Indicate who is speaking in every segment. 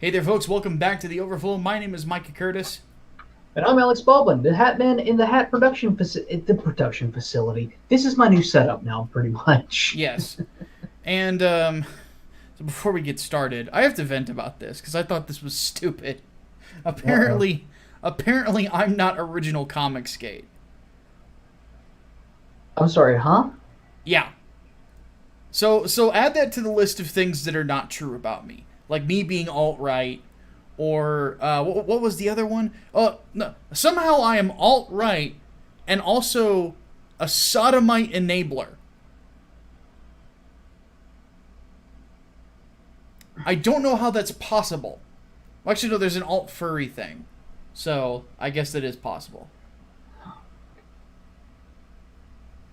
Speaker 1: Hey there, folks. Welcome back to the Overflow. My name is Micah Curtis.
Speaker 2: And I'm Alex Baldwin, the Hatman in the Hat production facility. This is my new setup now, pretty much.
Speaker 1: Yes. And, so before we get started, I have to vent about this because I thought this was stupid.
Speaker 2: Uh-oh.
Speaker 1: Apparently, apparently I'm not original Comicsgate.
Speaker 2: I'm sorry, huh?
Speaker 1: Yeah. So add that to the list of things that are not true about me. Like me being alt-right, or, what was the other one? No. Somehow I am alt-right and also a sodomite enabler. I don't know how that's possible. Well, actually, no, there's an alt furry thing. So, I guess that is possible.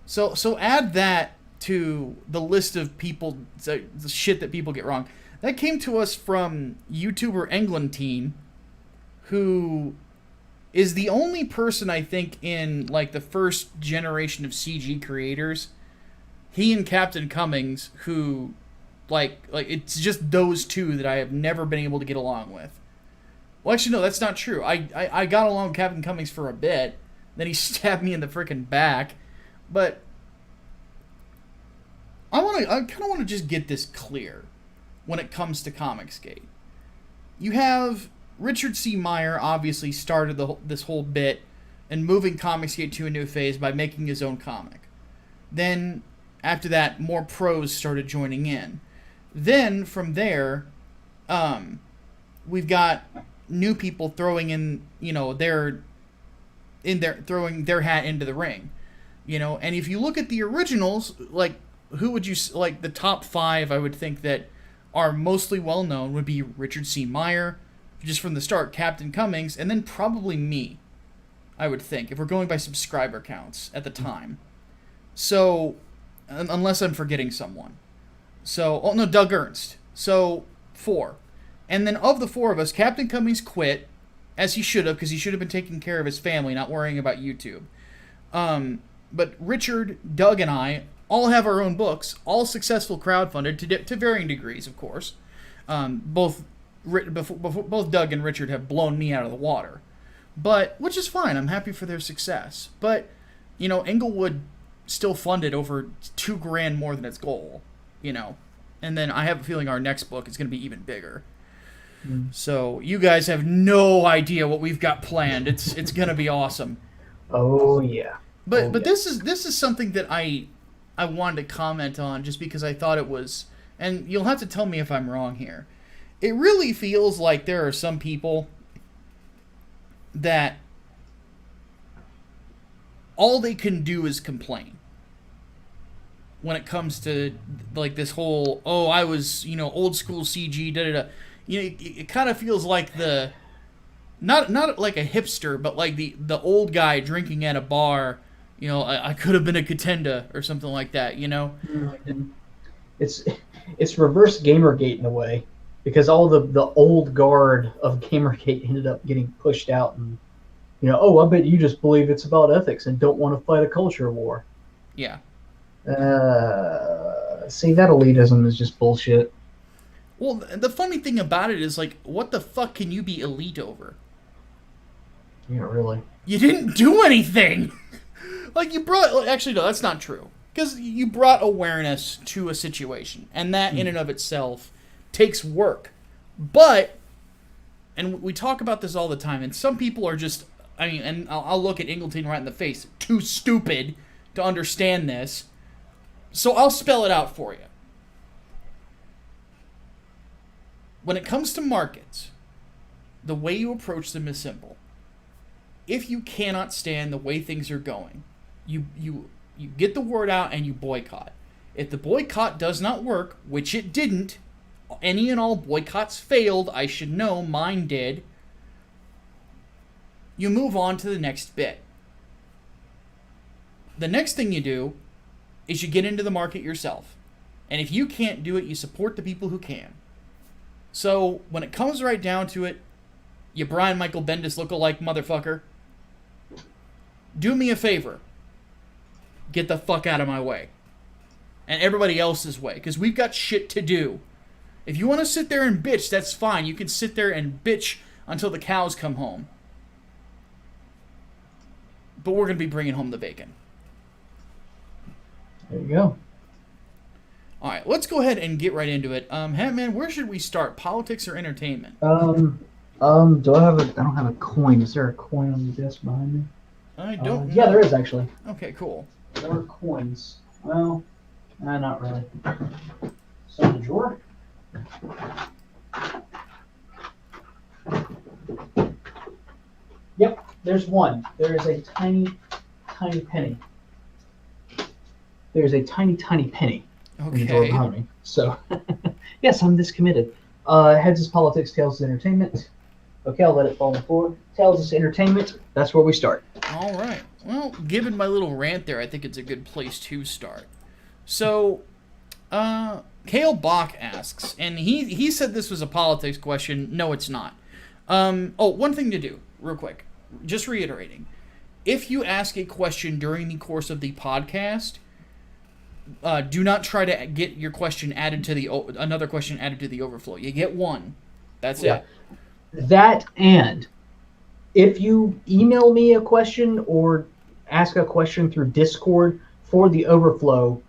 Speaker 1: So add that to the list of people, the shit that people get wrong. That came to us from YouTuber Englewood, who is the only person I think in like the first generation of CG creators. He and Captain Cummings, who like it's just those two that I have never been able to get along with. Well, actually, no, that's not true. I got along with Captain Cummings for a bit. Then he stabbed me in the freaking back. But I kind of want to just get this clear when it comes to Comicsgate. You have Richard C. Meyer obviously started this whole bit and moving Comicsgate to a new phase by making his own comic. Then, after that, more pros started joining in. Then, from there, we've got new people throwing in, throwing their hat into the ring. And if you look at the originals, like, who would you, like, the top five, I would think that are mostly well known would be Richard C. Meyer, just from the start, Captain Cummings, and then probably me, I would think, if we're going by subscriber counts at the time. So, unless I'm forgetting someone. So, oh no, Doug Ernst. So, four. And then of the four of us, Captain Cummings quit, as he should have, because he should have been taking care of his family, not worrying about YouTube. But Richard, Doug, and I all have our own books, all successful crowdfunded to varying degrees, of course. Both Doug and Richard have blown me out of the water, which is fine. I'm happy for their success. But Englewood still funded over $2,000 more than its goal. And then I have a feeling our next book is going to be even bigger. So you guys have no idea what we've got planned. It's going to be awesome.
Speaker 2: Oh yeah.
Speaker 1: But this is something that I wanted to comment on just because I thought it was, and you'll have to tell me if I'm wrong here. It really feels like there are some people that all they can do is complain when it comes to like this whole, oh, I was, old school CG, da da da. It kind of feels like the not like a hipster, but like the old guy drinking at a bar. I could have been a contender or something like that.
Speaker 2: It's reverse Gamergate in a way, because all the old guard of Gamergate ended up getting pushed out, and I bet you just believe it's about ethics and don't want to fight a culture war.
Speaker 1: Yeah.
Speaker 2: See, that elitism is just bullshit.
Speaker 1: Well, the funny thing about it is, like, what the fuck can you be elite over?
Speaker 2: Yeah, really.
Speaker 1: You didn't do anything! Like, you brought... Actually, no, that's not true. Because you brought awareness to a situation. And that, in and of itself, takes work. But, and we talk about this all the time, and some people are just... and I'll look at Englewood right in the face. Too stupid to understand this. So I'll spell it out for you. When it comes to markets, the way you approach them is simple. If you cannot stand the way things are going, you get the word out and you boycott. If the boycott does not work, which it didn't, any and all boycotts failed, I should know, mine did, you move on to the next bit. The next thing you do is you get into the market yourself. And if you can't do it, you support the people who can. So, when it comes right down to it, you Brian Michael Bendis lookalike motherfucker, do me a favor. Get the fuck out of my way. And everybody else's way, because we've got shit to do. If you want to sit there and bitch, that's fine. You can sit there and bitch until the cows come home. But we're going to be bringing home the bacon.
Speaker 2: There you go.
Speaker 1: All right, let's go ahead and get right into it. Hatman, where should we start? Politics or entertainment?
Speaker 2: Do I have I don't have a coin. Is there a coin on the desk behind me?
Speaker 1: I don't know.
Speaker 2: Yeah, there is actually.
Speaker 1: Okay, cool.
Speaker 2: There are coins. Well, not really. So in the drawer. Yep, there's one. There is a tiny, tiny penny. There's a tiny, tiny penny.
Speaker 1: Okay.
Speaker 2: So, yes, I'm this committed. Heads is politics, tails is entertainment. Okay, I'll let it fall on the floor. Tails is entertainment. That's where we start.
Speaker 1: All right. Well, given my little rant there, I think it's a good place to start. So, Kale Bach asks, and he said this was a politics question. No, it's not. One thing to do, real quick. Just reiterating. If you ask a question during the course of the podcast, do not try to get your question added to another question added to the overflow. You get one. That's it.
Speaker 2: That, and if you email me a question or ask a question through Discord for the overflow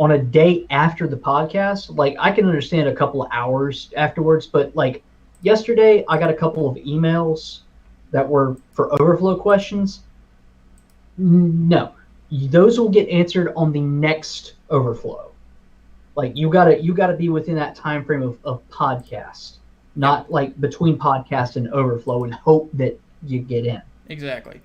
Speaker 2: on a day after the podcast, like I can understand a couple of hours afterwards, but like yesterday I got a couple of emails that were for overflow questions. No. Those will get answered on the next overflow. Like you gotta be within that time frame of podcast, not like between podcast and overflow, and hope that you get in.
Speaker 1: Exactly.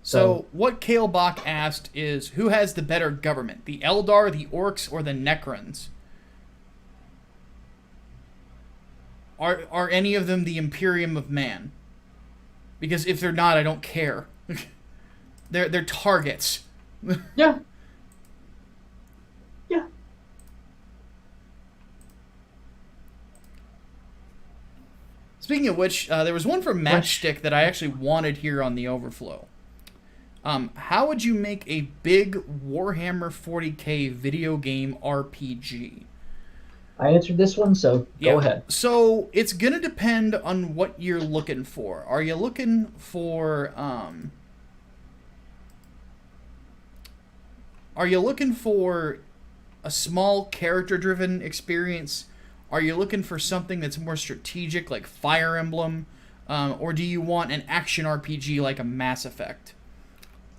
Speaker 1: So what Kale Bach asked is, who has the better government, the Eldar, the Orcs, or the Necrons? Are any of them the Imperium of Man? Because if they're not, I don't care. They're targets.
Speaker 2: Yeah.
Speaker 1: Speaking of which, there was one from Matchstick that I actually wanted here on the overflow. How would you make a big Warhammer 40k video game RPG?
Speaker 2: I answered this one, so go ahead.
Speaker 1: So it's going to depend on what you're looking for. Are you looking for... Are you looking for a small character-driven experience? Are you looking for something that's more strategic, like Fire Emblem? Or do you want an action RPG like a Mass Effect?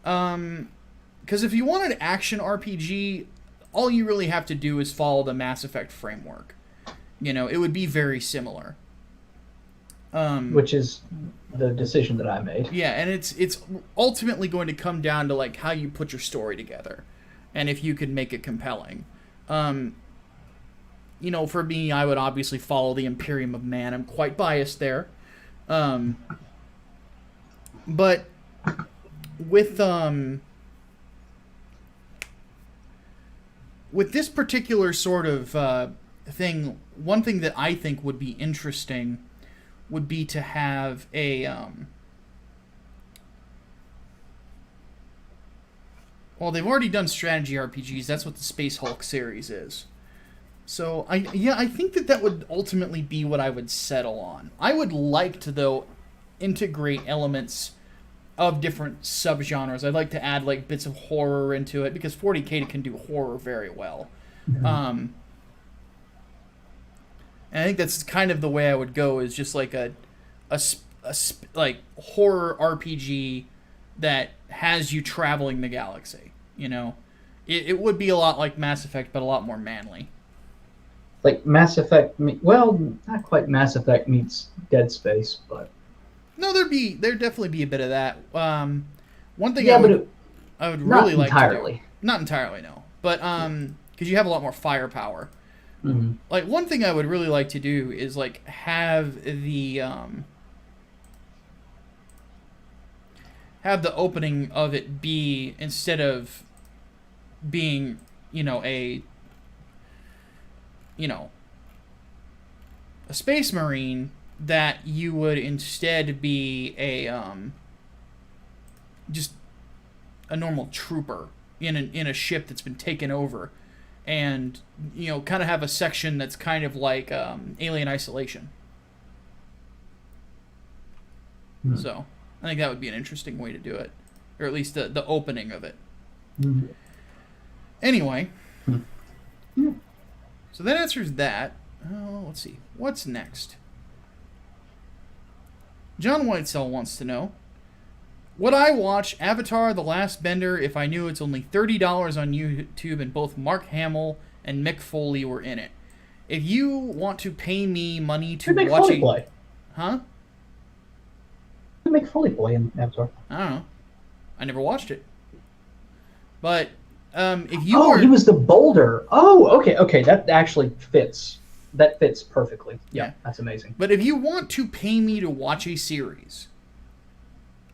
Speaker 1: Because if you want an action RPG, all you really have to do is follow the Mass Effect framework. You know, it would be very similar.
Speaker 2: Which is the decision that I made.
Speaker 1: Yeah, and it's ultimately going to come down to like how you put your story together, and if you can make it compelling. You know, for me, I would obviously follow the Imperium of Man. I'm quite biased there. But with this particular sort of thing, one thing that I think would be interesting would be to have a well, they've already done strategy RPGs. That's what the Space Hulk series is. So I think that would ultimately be what I would settle on. I would like to, though, integrate elements of different subgenres. I'd like to add like bits of horror into it because 40k can do horror very well. Mm-hmm. And I think that's kind of the way I would go, is just like a like horror RPG that has you traveling the galaxy. You know, it would be a lot like Mass Effect, but a lot more manly.
Speaker 2: Like Mass Effect, well, not quite Mass Effect meets Dead Space, but
Speaker 1: no, there'd definitely be a bit of that. One thing I would really like to do, not entirely, no, but because you have a lot more firepower.
Speaker 2: Mm-hmm.
Speaker 1: Like one thing I would really like to do is like have the opening of it be, instead of being, a space marine, that you would instead be a just a normal trooper in a ship that's been taken over, and kind of have a section that's kind of like Alien Isolation. So I think that would be an interesting way to do it, or at least the opening of it. Anyway, so that answers that. Let's see, what's next? John Whitesell wants to know, would I watch Avatar: The Last Bender if I knew it's only $30 on YouTube and both Mark Hamill and Mick Foley were in it? If you want to pay me money to
Speaker 2: Mick
Speaker 1: watch
Speaker 2: Foley play?
Speaker 1: Huh?
Speaker 2: Who Mick Foley play in Avatar?
Speaker 1: I don't know. I never watched it. But if you
Speaker 2: he was the boulder. Oh, okay. That actually fits. That fits perfectly. Yeah, that's amazing.
Speaker 1: But if you want to pay me to watch a series,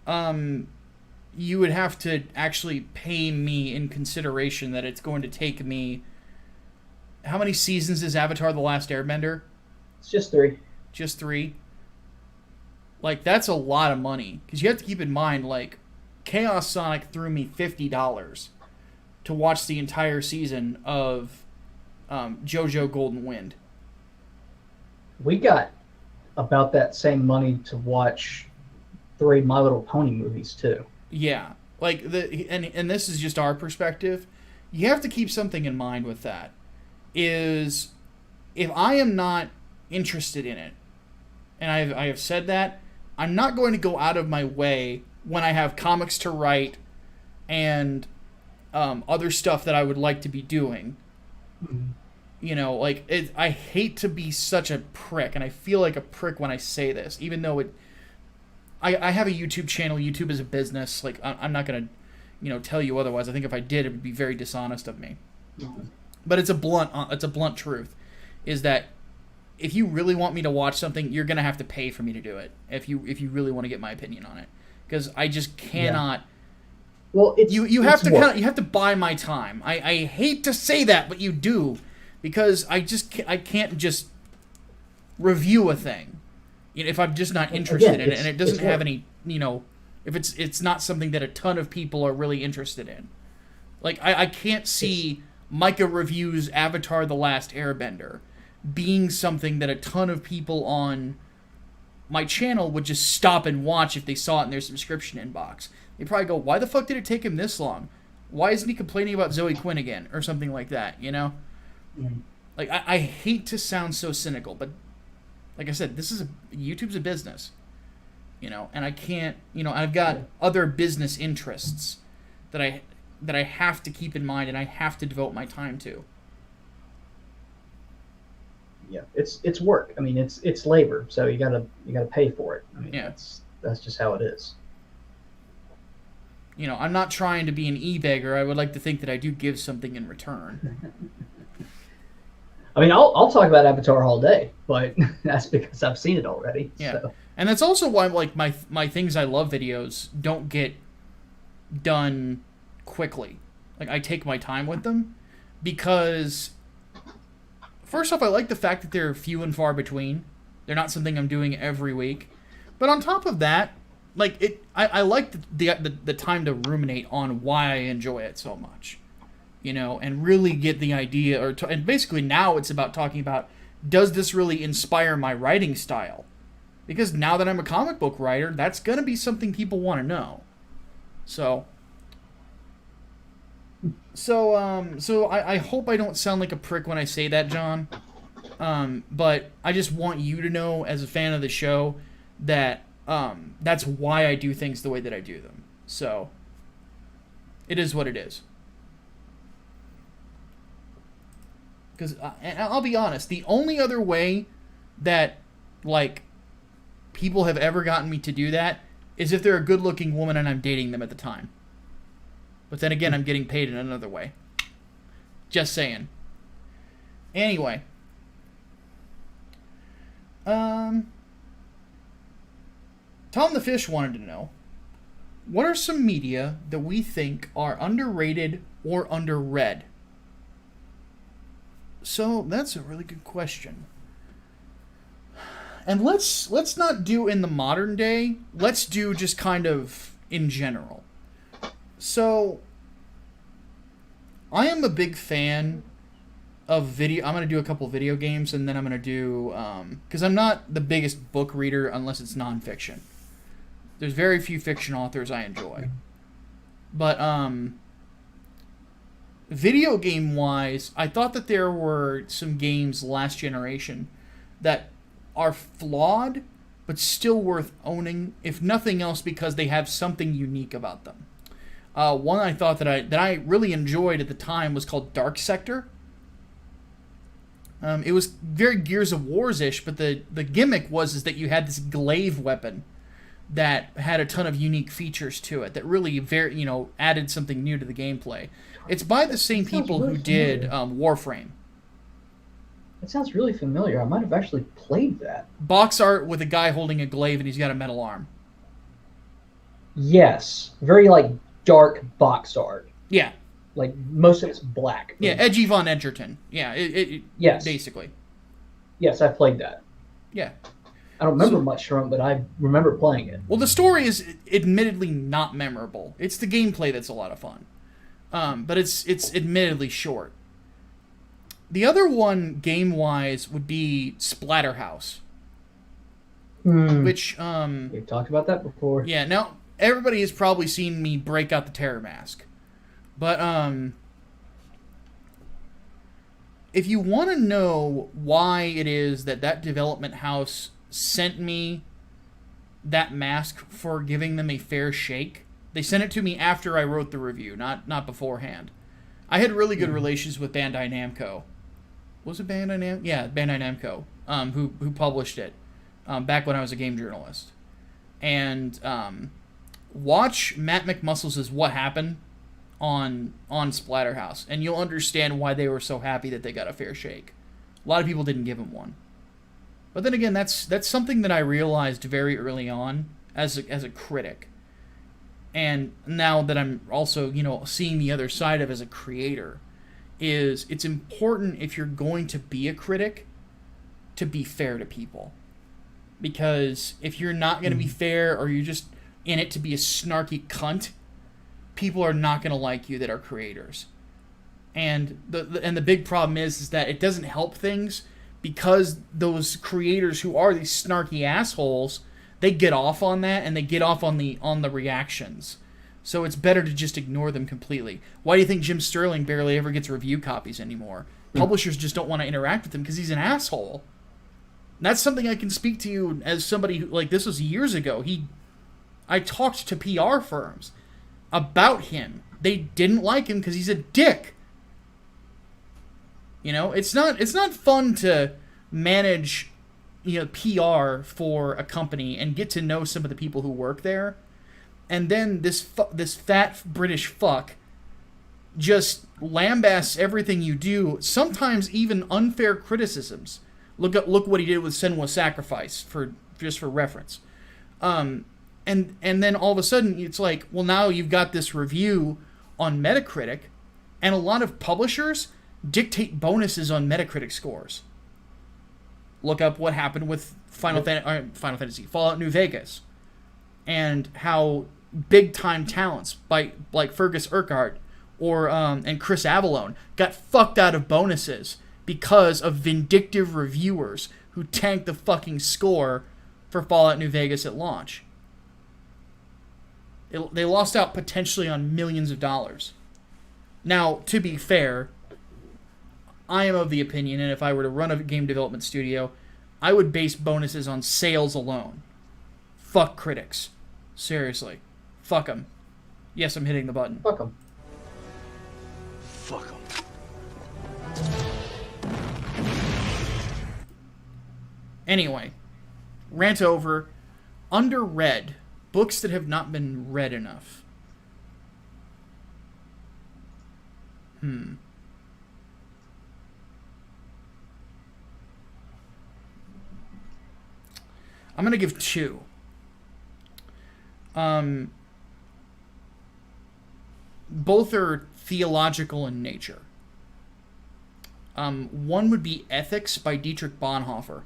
Speaker 1: you would have to actually pay me in consideration that it's going to take me... How many seasons is Avatar: The Last Airbender?
Speaker 2: It's just 3.
Speaker 1: Just 3? Like, that's a lot of money. Because you have to keep in mind, like, Chaos Sonic threw me $50 to watch the entire season of JoJo Golden Wind.
Speaker 2: We got about that same money to watch 3 My Little Pony movies too.
Speaker 1: Yeah, like and this is just our perspective. You have to keep something in mind with that. Is if I am not interested in it, and I have said that, I'm not going to go out of my way when I have comics to write and other stuff that I would like to be doing. I hate to be such a prick, and I feel like a prick when I say this, even though I have a YouTube channel. YouTube is a business. Like, I'm not going to, tell you otherwise. I think if I did, it would be very dishonest of me. But it's a blunt truth, is that if you really want me to watch something, you're going to have to pay for me to do it. If you really want to get my opinion on it, because I just cannot. Yeah.
Speaker 2: Well,
Speaker 1: you have to buy my time. I hate to say that, but you do. Because I can't just review a thing, if I'm just not interested in it, and it doesn't have any, if it's not something that a ton of people are really interested in. Like, I can't see Micah reviews Avatar: The Last Airbender being something that a ton of people on my channel would just stop and watch if they saw it in their subscription inbox. They'd probably go, why the fuck did it take him this long? Why isn't he complaining about Zoe Quinn again? Or something like that, Like, I hate to sound so cynical, but like I said, YouTube's a business, and I can't, I've got other business interests that I have to keep in mind and I have to devote my time to.
Speaker 2: Yeah, it's work. I mean, it's labor, so you gotta pay for it. I mean, that's just how it is.
Speaker 1: I'm not trying to be an e-beggar. I would like to think that I do give something in return.
Speaker 2: I mean, I'll talk about Avatar all day, but that's because I've seen it already.
Speaker 1: Yeah,
Speaker 2: so.
Speaker 1: And that's also why, like, my Things I Love videos don't get done quickly. Like, I take my time with them because, first off, I like the fact that they're few and far between. They're not something I'm doing every week. But on top of that, like, I like the time to ruminate on why I enjoy it so much. And really get the idea, and basically now it's about talking about, does this really inspire my writing style? Because now that I'm a comic book writer, that's going to be something people want to know. So I hope I don't sound like a prick when I say that, John. But I just want you to know, as a fan of the show, that that's why I do things the way that I do them. So it is what it is. Because, and I'll be honest, the only other way that, like, people have ever gotten me to do that is if they're a good-looking woman and I'm dating them at the time. But then again, I'm getting paid in another way. Just saying. Anyway. Tom the Fish wanted to know, what are some media that we think are underrated or underread? So that's a really good question. And let's not do in the modern day. Let's do just kind of in general. So I am a big fan of video. I'm gonna do a couple video games, and then I'm gonna do because I'm not the biggest book reader unless it's nonfiction. There's very few fiction authors I enjoy, but video game wise, I thought that there were some games last generation that are flawed, but still worth owning, if nothing else, because they have something unique about them. One I thought that I really enjoyed at the time was called Dark Sector. It was very Gears of Wars-ish, but the gimmick was that you had this glaive weapon that had a ton of unique features to it that really added something new to the gameplay. It's by the same people who did Warframe.
Speaker 2: It sounds really familiar. I might have actually played that.
Speaker 1: Box art with a guy holding a glaive and he's got a metal arm.
Speaker 2: Yes. Very, dark box art.
Speaker 1: Yeah.
Speaker 2: Most of it's black.
Speaker 1: Yeah, Edgy Von Edgerton. Yeah,
Speaker 2: yes.
Speaker 1: Basically.
Speaker 2: Yes, I played that.
Speaker 1: Yeah.
Speaker 2: I don't remember much from it, but I remember playing it.
Speaker 1: Well, the story is admittedly not memorable. It's the gameplay that's a lot of fun. But it's admittedly short. The other one, game-wise, would be Splatterhouse. Which,
Speaker 2: we've talked about that before.
Speaker 1: Yeah, now, everybody has probably seen me break out the terror mask. But, if you want to know why it is that development house sent me that mask for giving them a fair shake, they sent it to me after I wrote the review, not beforehand. I had really good relations with Bandai Namco. Was it Bandai Namco? Yeah, Bandai Namco, who published it back when I was a game journalist. And watch Matt McMuscles' What Happened on Splatterhouse, and you'll understand why they were so happy that they got a fair shake. A lot of people didn't give him one. But then again, that's something that I realized very early on as a critic. And now that I'm also, seeing the other side of as a creator, is it's important if you're going to be a critic to be fair to people. Because if you're not going to be fair, or you're just in it to be a snarky cunt, people are not going to like you that are creators. And the big problem is that it doesn't help things, because those creators who are these snarky assholes, they get off on that, and they get off on the reactions. So it's better to just ignore them completely. Why do you think Jim Sterling barely ever gets review copies anymore? Publishers just don't want to interact with him because he's an asshole. And that's something I can speak to you as somebody who, this was years ago. I talked to PR firms about him. They didn't like him because he's a dick. It's not fun to manage, PR for a company and get to know some of the people who work there, and then this fat British fuck just lambasts everything you do. Sometimes even unfair criticisms. Look what he did with Senua's Sacrifice for reference. And then all of a sudden it's like, well, now you've got this review on Metacritic, and a lot of publishers dictate bonuses on Metacritic scores. Look up what happened with Final Fantasy, Fallout New Vegas, and how big time talents like Fergus Urquhart or and Chris Avallone got fucked out of bonuses because of vindictive reviewers who tanked the fucking score for Fallout New Vegas at launch. They lost out potentially on millions of dollars. Now, to be fair, I am of the opinion, and if I were to run a game development studio, I would base bonuses on sales alone. Fuck critics. Seriously. Fuck them. Yes, I'm hitting the button.
Speaker 2: Fuck them.
Speaker 3: Fuck them.
Speaker 1: Anyway, rant over. Underread. Books that have not been read enough. I'm going to give two. Both are theological in nature. One would be Ethics by Dietrich Bonhoeffer.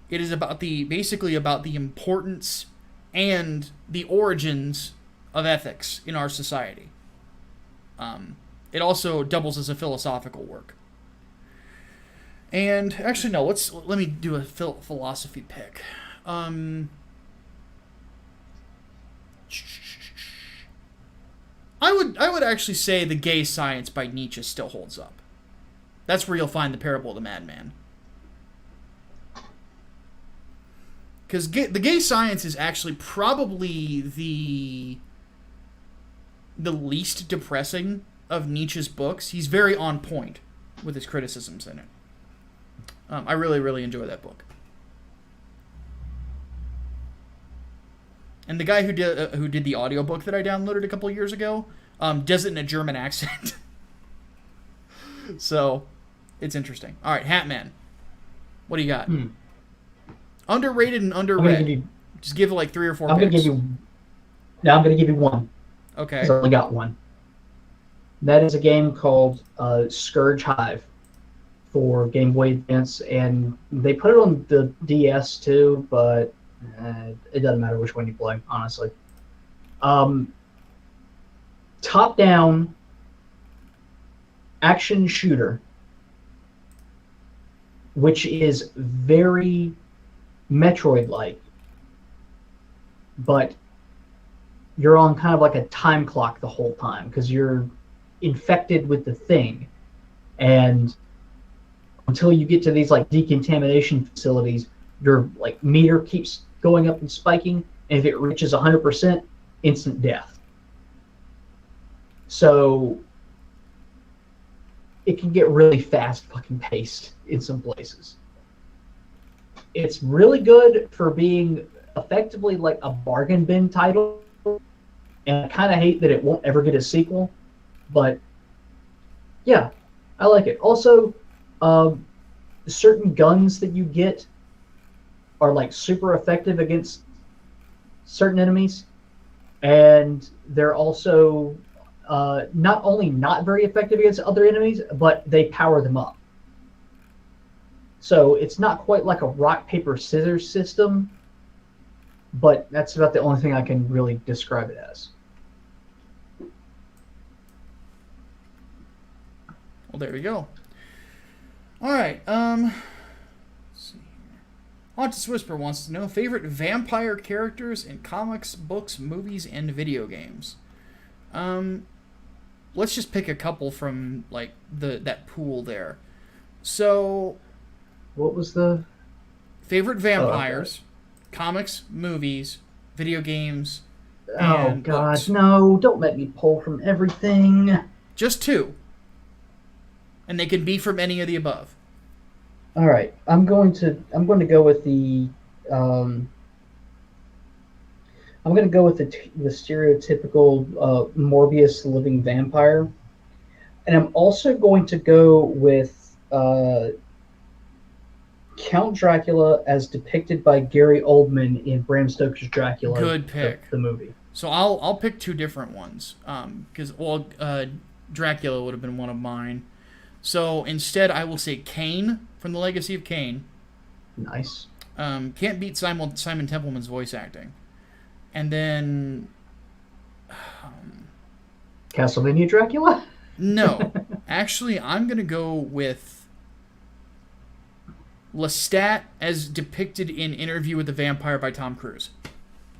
Speaker 1: It is basically about the importance and the origins of ethics in our society. It also doubles as a philosophical work. And actually, no. Let me do a philosophy pick. I would actually say The Gay Science by Nietzsche still holds up. That's where you'll find the Parable of the Madman. Because The Gay Science is actually probably the least depressing of Nietzsche's books. He's very on point with his criticisms in it. I really, really enjoy that book. And the guy who did the audiobook that I downloaded a couple years ago does it in a German accent. So, it's interesting. All right, Hatman. What do you got? Underrated and underread. Just give like 3 or 4
Speaker 2: I'm
Speaker 1: picks.
Speaker 2: I'm going to give you one.
Speaker 1: Okay.
Speaker 2: Because I only got one. That is a game called Scourge Hive for Game Boy Advance, and they put it on the DS too, but it doesn't matter which one you play, honestly. Top-down action shooter, which is very Metroid-like, but you're on kind of like a time clock the whole time because you're infected with the thing, and until you get to these like decontamination facilities, your like meter keeps going up and spiking, and if it reaches 100%, instant death. So it can get really fast fucking paced in some places. It's really good for being effectively like a bargain bin title, and I kind of hate that it won't ever get a sequel, but yeah, I like it. Also, certain guns that you get are like super effective against certain enemies, and they're also not only not very effective against other enemies, but they power them up. So it's not quite like a rock, paper, scissors system, but that's about the only thing I can really describe it as.
Speaker 1: Well, there we go. All right. Let's see here. Haunted Whisper wants to know favorite vampire characters in comics, books, movies, and video games. Let's just pick a couple from like that pool there. So,
Speaker 2: what was the
Speaker 1: favorite vampires? Comics, movies, video games.
Speaker 2: Oh God, books. No! Don't let me pull from everything.
Speaker 1: Just 2. And they can be from any of the above.
Speaker 2: All right, I'm going to go with the the stereotypical Morbius living vampire, and I'm also going to go with Count Dracula as depicted by Gary Oldman in Bram Stoker's Dracula.
Speaker 1: Good pick.
Speaker 2: The movie.
Speaker 1: So I'll pick 2 different ones because Dracula would have been one of mine. So instead, I will say Kane from The Legacy of Kane.
Speaker 2: Nice.
Speaker 1: Can't beat Simon Templeman's voice acting. And then...
Speaker 2: Castlevania Dracula?
Speaker 1: No. Actually, I'm going to go with Lestat as depicted in Interview with the Vampire by Tom Cruise.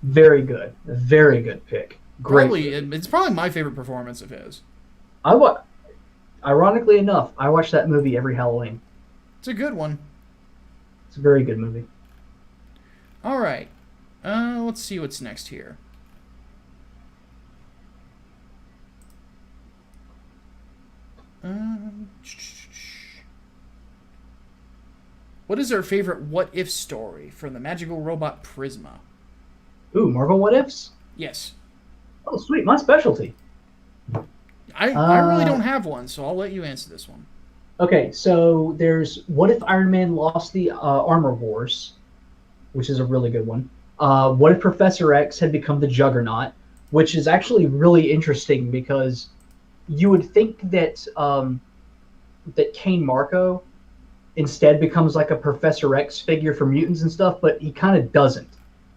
Speaker 2: Very good. Very good pick. Great.
Speaker 1: It's probably my favorite performance of his.
Speaker 2: Ironically enough, I watch that movie every Halloween.
Speaker 1: It's a good one.
Speaker 2: It's a very good movie.
Speaker 1: All right. Let's see what's next here. What is our favorite what if story from the magical robot Prisma?
Speaker 2: Ooh, Marvel What Ifs?
Speaker 1: Yes.
Speaker 2: Oh, sweet. My specialty.
Speaker 1: I really don't have one, so I'll let you answer this one.
Speaker 2: Okay, so there's What If Iron Man Lost the Armor Wars, which is a really good one. What If Professor X had become the Juggernaut, which is actually really interesting because you would think that that Kane Marco instead becomes like a Professor X figure for mutants and stuff, but he kind of doesn't.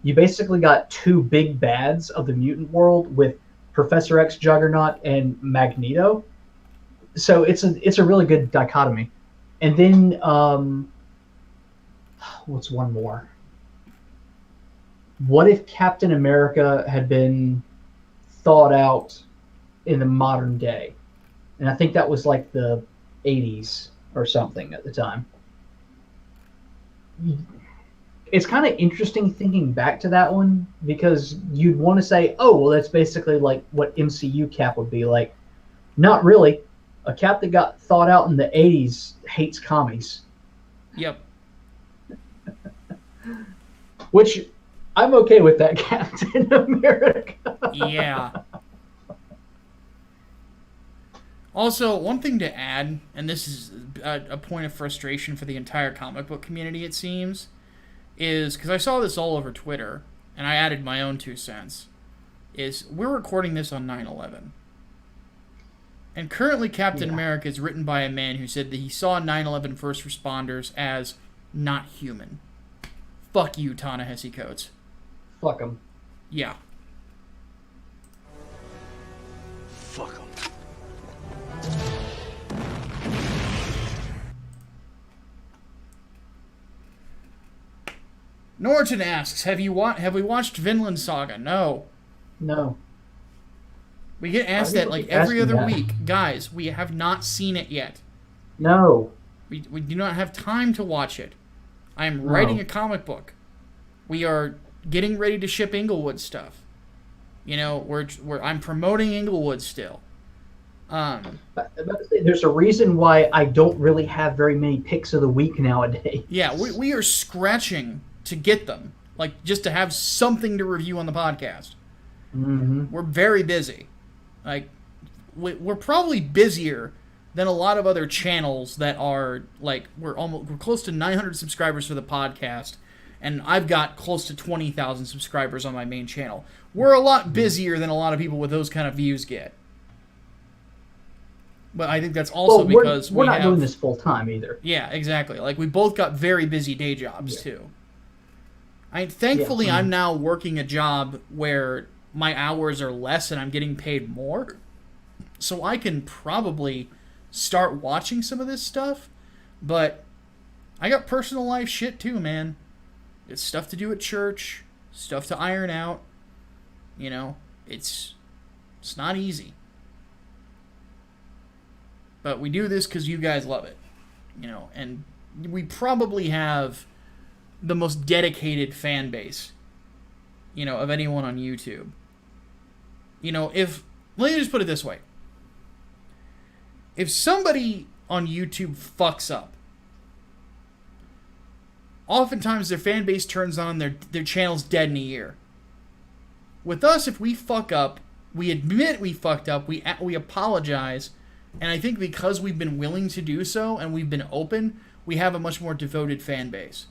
Speaker 2: You basically got 2 big bads of the mutant world with Professor X, Juggernaut, and Magneto. So it's a really good dichotomy. And then what's one more? What if Captain America had been thought out in the modern day? And I think that was like the 80s or something at the time. It's kind of interesting thinking back to that one, because you'd want to say, oh, well, that's basically like what MCU Cap would be like. Not really. A Cap that got thought out in the 80s hates commies.
Speaker 1: Yep.
Speaker 2: Which, I'm okay with that, Captain America.
Speaker 1: Yeah. Also, one thing to add, and this is a point of frustration for the entire comic book community, it seems, is, because I saw this all over Twitter, and I added my own 2 cents, is we're recording this on 9/11. And currently Captain America is written by a man who said that he saw 9/11 first responders as not human. Fuck you, Ta-Nehisi Coates.
Speaker 2: Fuck him.
Speaker 1: Yeah.
Speaker 3: Fuck him.
Speaker 1: Norton asks, have we watched Vinland Saga? No.
Speaker 2: No.
Speaker 1: We get asked that like every other week. Guys, we have not seen it yet.
Speaker 2: No.
Speaker 1: We do not have time to watch it. I am writing a comic book. We are getting ready to ship Englewood stuff. You know, I'm promoting Englewood still.
Speaker 2: There's a reason why I don't really have very many picks of the week nowadays.
Speaker 1: Yeah, we are scratching to get them. Like, just to have something to review on the podcast.
Speaker 2: Mm-hmm.
Speaker 1: We're very busy. Like, we're probably busier than a lot of other channels that are, like, we're close to 900 subscribers for the podcast, and I've got close to 20,000 subscribers on my main channel. We're a lot busier than a lot of people with those kind of views get. But I think that's also because
Speaker 2: we're not doing this full time either.
Speaker 1: Yeah, exactly. Like, we both got very busy day jobs, too. Thankfully, I'm now working a job where my hours are less and I'm getting paid more. So I can probably start watching some of this stuff. But I got personal life shit, too, man. It's stuff to do at church, stuff to iron out. You know, it's not easy. But we do this because you guys love it, you know, and we probably have the most dedicated fan base, you know, of anyone on YouTube. You know, let me just put it this way. If somebody on YouTube fucks up, oftentimes their fan base turns on, their channel's dead in a year. With us, if we fuck up, we admit we fucked up, we apologize. And I think because we've been willing to do so and we've been open, we have a much more devoted fan base.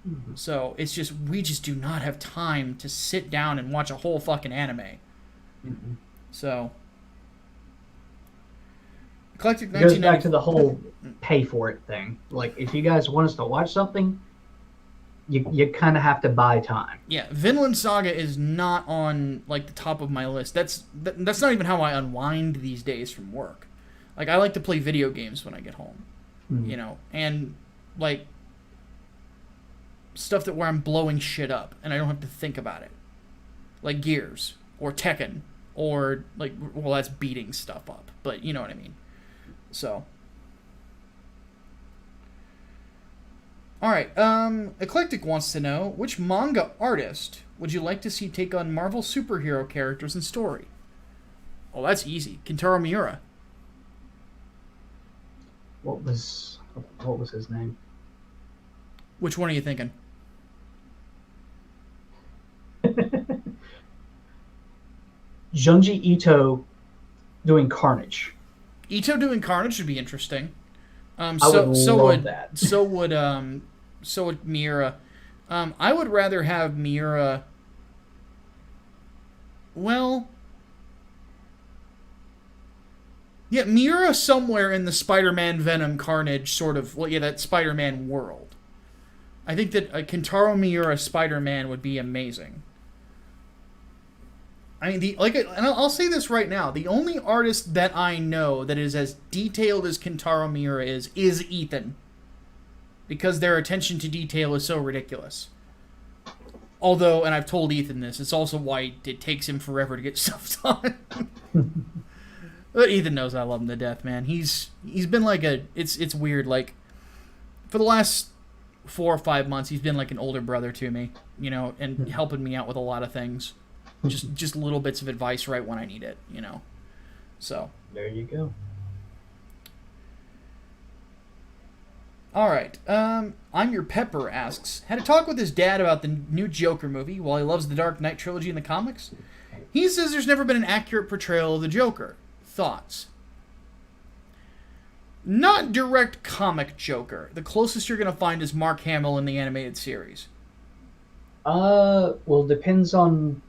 Speaker 1: Mm-hmm. So it's just, we just do not have time to sit down and watch a whole fucking anime. Mm-hmm. So, Eclectic 1990
Speaker 2: goes back to the whole pay for it thing. Like, if you guys want us to watch something, you kind of have to buy time.
Speaker 1: Yeah, Vinland Saga is not on like the top of my list. That's not even how I unwind these days from work. Like, I like to play video games when I get home, you know, and like stuff where I'm blowing shit up and I don't have to think about it, like Gears or Tekken or like, well, that's beating stuff up, but you know what I mean. So. Alright, Eclectic wants to know, which manga artist would you like to see take on Marvel superhero characters and story? Oh, that's easy. Kentaro Miura.
Speaker 2: What was his name?
Speaker 1: Which one are you thinking?
Speaker 2: Junji Ito doing Carnage.
Speaker 1: Ito doing Carnage would be interesting.
Speaker 2: I would love that.
Speaker 1: So would Miura. I would rather have Miura. Well, yeah, Miura somewhere in the Spider-Man Venom Carnage sort of, well, yeah, that Spider-Man world. I think that a Kentaro Miura Spider-Man would be amazing. I mean, and I'll say this right now: the only artist that I know that is as detailed as Kentaro Miura is Ethan, because their attention to detail is so ridiculous. Although, and I've told Ethan this, it's also why it takes him forever to get stuff done. But Ethan knows I love him to death, man. He's been like it's weird. Like, for the last 4 or 5 months, he's been like an older brother to me, you know, and helping me out with a lot of things. Just little bits of advice right when I need it, you know. So
Speaker 2: there you go.
Speaker 1: All right. I'm Your Pepper asks, had a talk with his dad about the new Joker movie. While he loves the Dark Knight trilogy in the comics, he says there's never been an accurate portrayal of the Joker. Thoughts? Not direct comic Joker. The closest you're going to find is Mark Hamill in the animated series.
Speaker 2: Well, depends on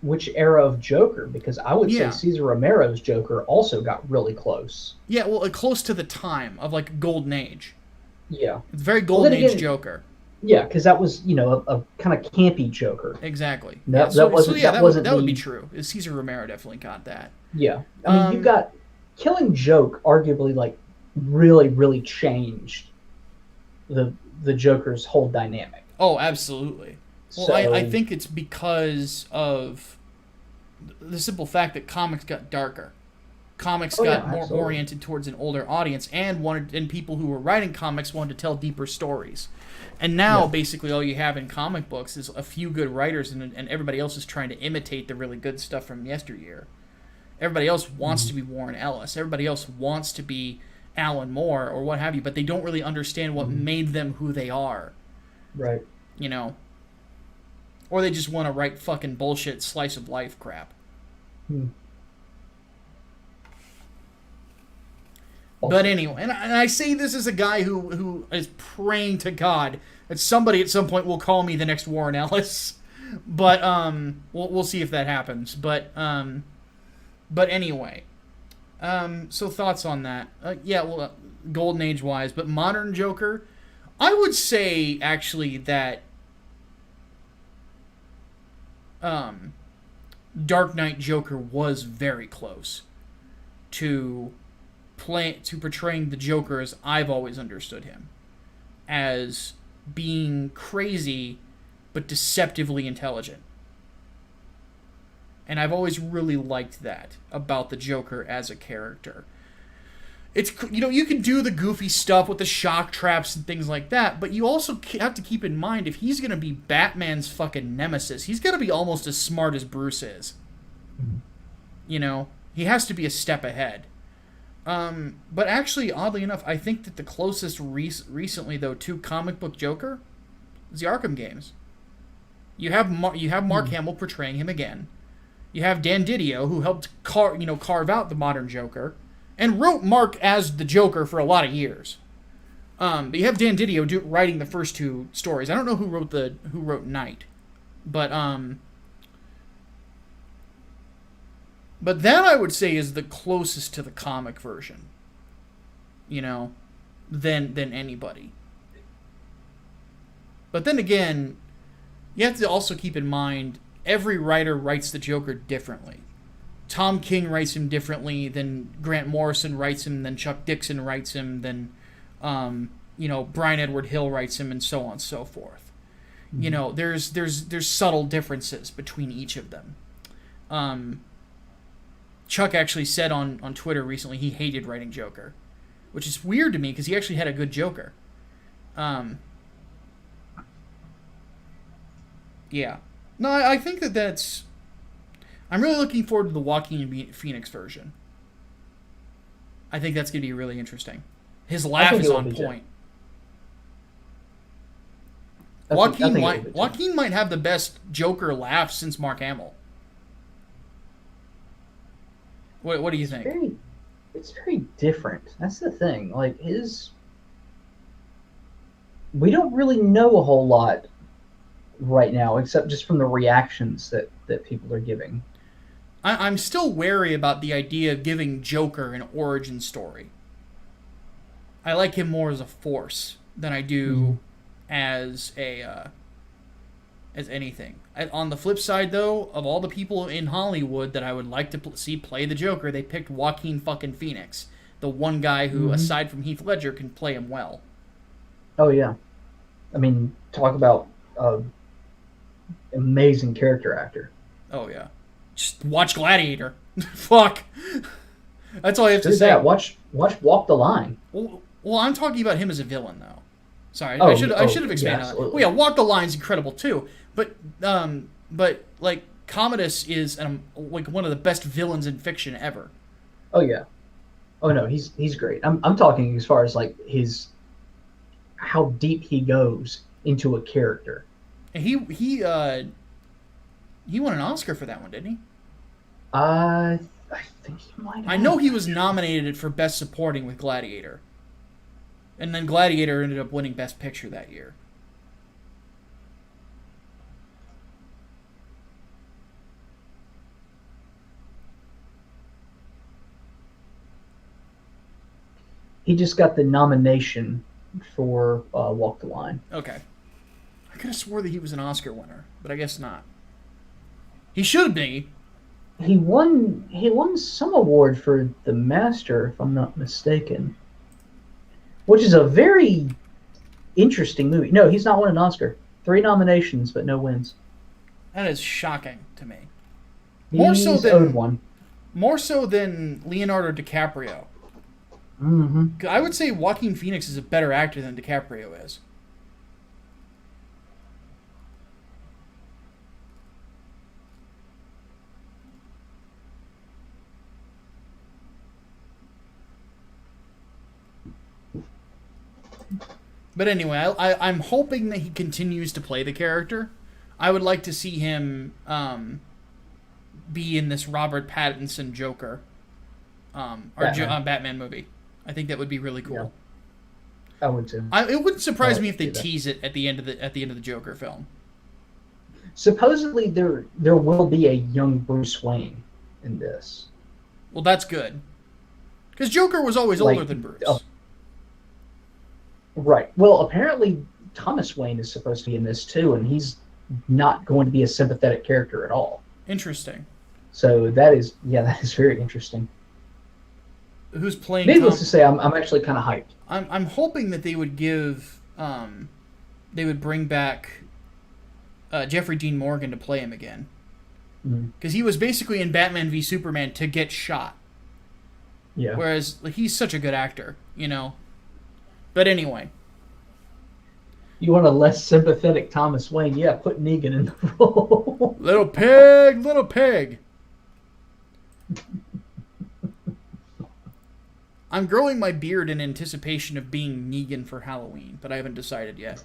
Speaker 2: which era of Joker, because I would say Cesar Romero's Joker also got really close.
Speaker 1: Yeah, well, close to the time of, like, Golden Age.
Speaker 2: Yeah.
Speaker 1: It's very Golden Age Joker.
Speaker 2: Yeah, because that was, you know, a kind of campy Joker.
Speaker 1: Exactly.
Speaker 2: That
Speaker 1: would be true. Cesar Romero definitely got that.
Speaker 2: Yeah. I mean, you've got Killing Joke arguably, like, really, really changed the Joker's whole dynamic.
Speaker 1: Oh, absolutely. Well,
Speaker 2: So,
Speaker 1: I think it's because of the simple fact that comics got darker. Comics got more oriented towards an older audience, and people who were writing comics wanted to tell deeper stories. And now, basically, all you have in comic books is a few good writers, and everybody else is trying to imitate the really good stuff from yesteryear. Everybody else wants to be Warren Ellis. Everybody else wants to be Alan Moore or what have you, but they don't really understand what made them who they are.
Speaker 2: Right.
Speaker 1: You know? Or they just want to write fucking bullshit slice of life crap. But anyway, and I say this as a guy who is praying to God that somebody at some point will call me the next Warren Ellis. But we'll see if that happens. But anyway, so thoughts on that? Golden Age wise, but modern Joker, I would say actually that Dark Knight Joker was very close to portraying the Joker as I've always understood him, as being crazy but deceptively intelligent. And I've always really liked that about the Joker as a character. It's, you know, you can do the goofy stuff with the shock traps and things like that, but you also have to keep in mind, if he's going to be Batman's fucking nemesis, he's got to be almost as smart as Bruce is. You know, he has to be a step ahead. But actually, oddly enough, I think that the closest recently, though, to comic book Joker is the Arkham games. You have Mark Hamill portraying him again. You have Dan Didio, who helped carve out the modern Joker, and wrote Mark as the Joker for a lot of years. But you have Dan Didio writing the first two stories. I don't know who wrote Night, but that I would say is the closest to the comic version, you know, than anybody. But then again, you have to also keep in mind every writer writes the Joker differently. Tom King writes him differently than Grant Morrison writes him, than Chuck Dixon writes him, than Brian Edward Hill writes him, and so on and so forth. You know, there's subtle differences between each of them. Chuck actually said on Twitter recently he hated writing Joker, which is weird to me because he actually had a good Joker. Yeah. No, I think that's... I'm really looking forward to the Joaquin Phoenix version. I think that's going to be really interesting. His laugh is on point. Joaquin might have the best Joker laugh since Mark Hamill. What do you think?
Speaker 2: It's very different. That's the thing. Like, we don't really know a whole lot right now, except just from the reactions that people are giving.
Speaker 1: I'm still wary about the idea of giving Joker an origin story. I like him more as a force than I do as as anything. On the flip side, though, of all the people in Hollywood that I would like to see play the Joker, they picked Joaquin fucking Phoenix, the one guy who, aside from Heath Ledger, can play him well.
Speaker 2: Oh yeah, I mean, talk about amazing character actor.
Speaker 1: Oh yeah, just watch Gladiator. Fuck. That's all I have to say.
Speaker 2: That. Watch Walk the Line.
Speaker 1: Well, I'm talking about him as a villain, though. Sorry,
Speaker 2: I
Speaker 1: should have expanded on that. Well, yeah, Walk the Line's incredible too, but like Commodus is like one of the best villains in fiction ever.
Speaker 2: Oh yeah. Oh no, he's great. I'm talking as far as like how deep he goes into a character.
Speaker 1: And he won an Oscar for that one, didn't he?
Speaker 2: I think he might have.
Speaker 1: I know he was nominated for Best Supporting with Gladiator. And then Gladiator ended up winning Best Picture that year.
Speaker 2: He just got the nomination for Walk the Line.
Speaker 1: Okay. I could have swore that he was an Oscar winner, but I guess not. He should be.
Speaker 2: He won some award for The Master, if I'm not mistaken. Which is a very interesting movie. No, he's not won an Oscar. 3 nominations, but no wins.
Speaker 1: That is shocking to me.
Speaker 2: He's owed one.
Speaker 1: More so than Leonardo DiCaprio.
Speaker 2: Mm-hmm.
Speaker 1: I would say Joaquin Phoenix is a better actor than DiCaprio is. But anyway, I'm hoping that he continues to play the character. I would like to see him be in this Robert Pattinson Joker Batman movie. I think that would be really cool.
Speaker 2: Yeah. I would too.
Speaker 1: It wouldn't surprise me if they tease it at the end of the Joker film.
Speaker 2: Supposedly there will be a young Bruce Wayne in this.
Speaker 1: Well, that's good. Because Joker was always older than Bruce.
Speaker 2: Right. Well, apparently Thomas Wayne is supposed to be in this too, and he's not going to be a sympathetic character at all.
Speaker 1: Interesting.
Speaker 2: So that is very interesting.
Speaker 1: Who's playing?
Speaker 2: Needless to say, I'm actually kind of hyped.
Speaker 1: I'm hoping that they would bring back Jeffrey Dean Morgan to play him again, because he was basically in Batman v Superman to get shot.
Speaker 2: Yeah.
Speaker 1: Whereas he's such a good actor, you know. But anyway.
Speaker 2: You want a less sympathetic Thomas Wayne? Yeah, put Negan in the role.
Speaker 1: Little pig. I'm growing my beard in anticipation of being Negan for Halloween, but I haven't decided yet.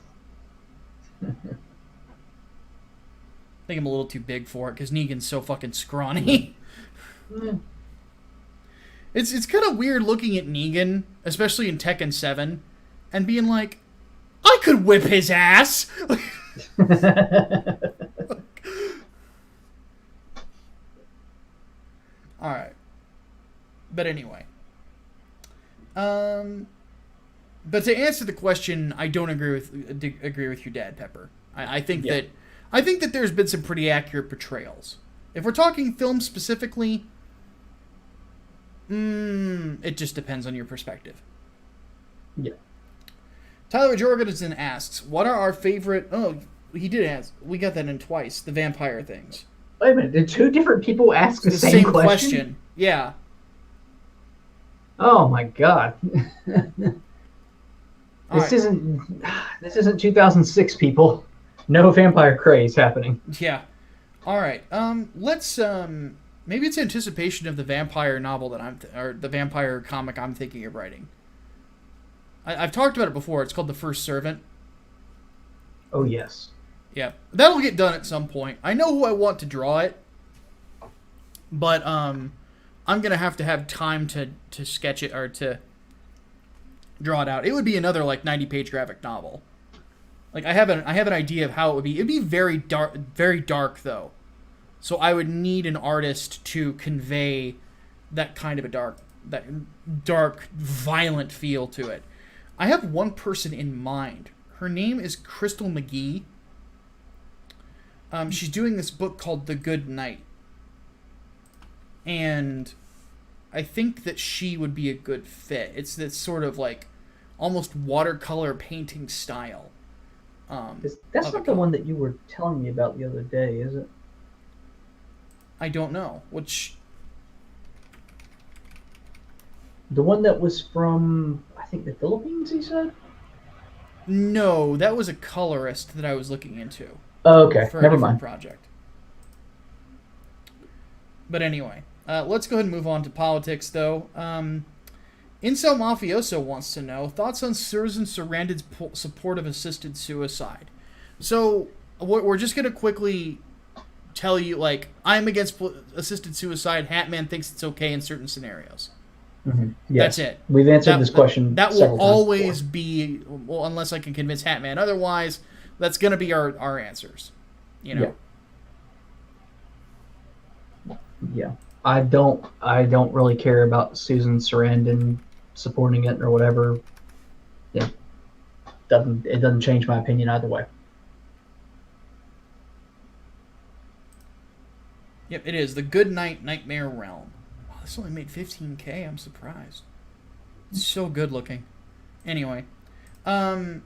Speaker 1: I think I'm a little too big for it, because Negan's so fucking scrawny. It's kind of weird looking at Negan, especially in Tekken 7, and being like, I could whip his ass! Alright. But anyway. But to answer the question, I don't agree with your dad, Pepper. I think that there's been some pretty accurate portrayals. If we're talking film specifically, it just depends on your perspective.
Speaker 2: Yeah.
Speaker 1: Tyler Jorgensen asks, what are our favorite... Oh, he did ask. We got that in twice. The vampire things.
Speaker 2: Wait a minute. Did 2 different people ask the same question?
Speaker 1: Yeah.
Speaker 2: Oh my god. This isn't 2006, people. No vampire craze happening.
Speaker 1: Yeah. All right. Let's maybe it's anticipation of the vampire novel that or the vampire comic I'm thinking of writing. I've talked about it before. It's called The First Servant.
Speaker 2: Oh yes.
Speaker 1: Yeah, that'll get done at some point. I know who I want to draw it, but I'm gonna have to have time to sketch it or to draw it out. It would be another like 90-page graphic novel. Like I have an idea of how it would be. It'd be very dark though. So I would need an artist to convey that kind of a dark, violent feel to it. I have one person in mind. Her name is Crystal McGee. She's doing this book called The Good Night. And I think that she would be a good fit. It's this sort of like almost watercolor painting style.
Speaker 2: That's not the one that you were telling me about the other day, is it?
Speaker 1: I don't know. Which...
Speaker 2: The one that was from, I think, the Philippines, he said?
Speaker 1: No, that was a colorist that I was looking into.
Speaker 2: Oh, okay.
Speaker 1: For a
Speaker 2: Never
Speaker 1: different
Speaker 2: mind.
Speaker 1: project. But anyway, let's go ahead and move on to politics, though. Incel Mafioso wants to know, thoughts on Susan Sarandon's support of assisted suicide. So, we're just going to quickly tell you, like, I'm against assisted suicide. Hatman thinks it's okay in certain scenarios.
Speaker 2: Mm-hmm. Yes.
Speaker 1: That's it.
Speaker 2: We've answered this question.
Speaker 1: That will always be, well, unless I can convince Hatman otherwise, that's going to be our answers. You know?
Speaker 2: Yeah. I don't really care about Susan Sarandon supporting it or whatever. Yeah. It doesn't change my opinion either way.
Speaker 1: Yep, it is. The Good Night Nightmare Realm. Wow, this only made $15K. I'm surprised. It's so good looking. Anyway. Let's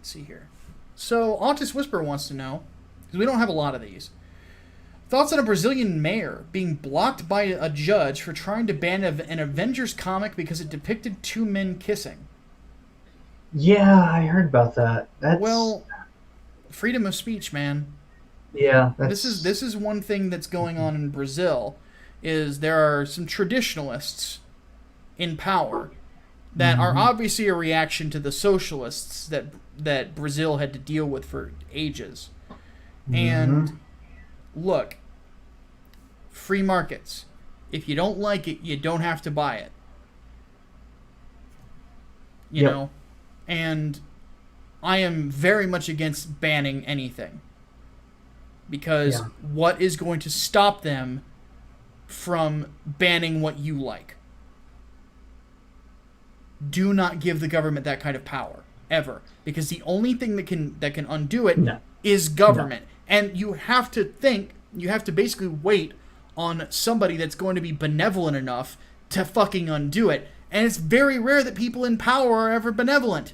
Speaker 1: see here. So, Autist Whisper wants to know, because we don't have a lot of these, thoughts on a Brazilian mayor being blocked by a judge for trying to ban an Avengers comic because it depicted two men kissing.
Speaker 2: Yeah, I heard about that.
Speaker 1: Well, freedom of speech, man.
Speaker 2: Yeah,
Speaker 1: this is one thing that's going on in Brazil, is there are some traditionalists in power that are obviously a reaction to the socialists that Brazil had to deal with for ages. And look, free markets. If you don't like it, you don't have to buy it. You know? And I am very much against banning anything. Because what is going to stop them from banning what you like? Do not give the government that kind of power, ever. Because the only thing that can undo it is government. And you have to basically wait on somebody that's going to be benevolent enough to fucking undo it. And it's very rare that people in power are ever benevolent.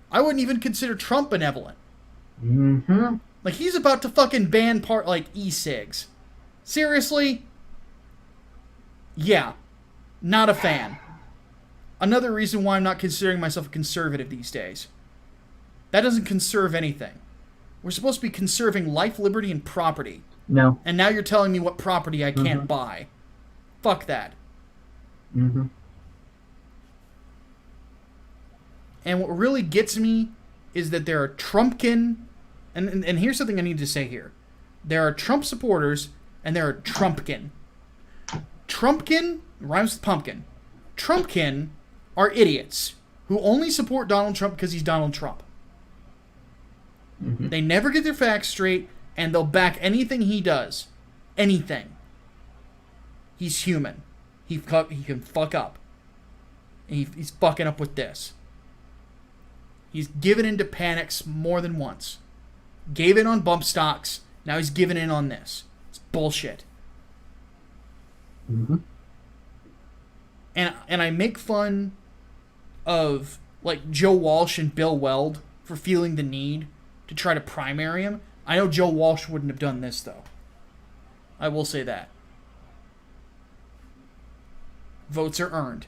Speaker 1: I wouldn't even consider Trump benevolent.
Speaker 2: Mm-hmm.
Speaker 1: Like, he's about to fucking ban e-cigs. Seriously? Yeah. Not a fan. Another reason why I'm not considering myself a conservative these days. That doesn't conserve anything. We're supposed to be conserving life, liberty, and property.
Speaker 2: No.
Speaker 1: And now you're telling me what property I can't buy. Fuck that.
Speaker 2: Mm-hmm.
Speaker 1: And what really gets me is that there are Trumpkin... And here's something I need to say here. There are Trump supporters, and there are Trumpkin. Trumpkin rhymes with pumpkin. Trumpkin are idiots who only support Donald Trump because he's Donald Trump. They never get their facts straight, and they'll back anything he does. Anything. He's human. He can fuck up. And he's fucking up with this. He's given into panics more than once. Gave in on bump stocks. Now he's giving in on this. It's bullshit.
Speaker 2: Mm-hmm.
Speaker 1: And I make fun of like Joe Walsh and Bill Weld for feeling the need to try to primary him. I know Joe Walsh wouldn't have done this though. I will say that. Votes are earned.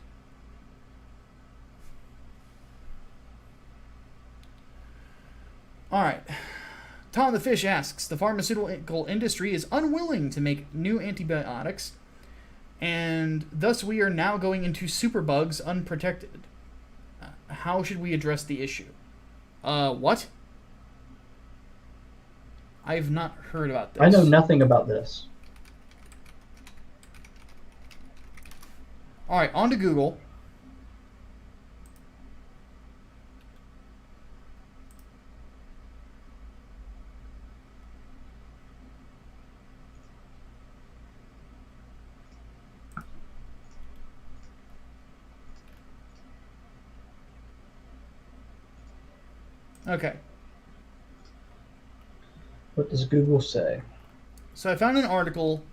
Speaker 1: Alright. Tom the Fish asks, the pharmaceutical industry is unwilling to make new antibiotics, and thus we are now going into superbugs unprotected. How should we address the issue? What? I've not heard about this.
Speaker 2: I know nothing about this.
Speaker 1: Alright, on to Google. Okay.
Speaker 2: What does Google say?
Speaker 1: So I found an article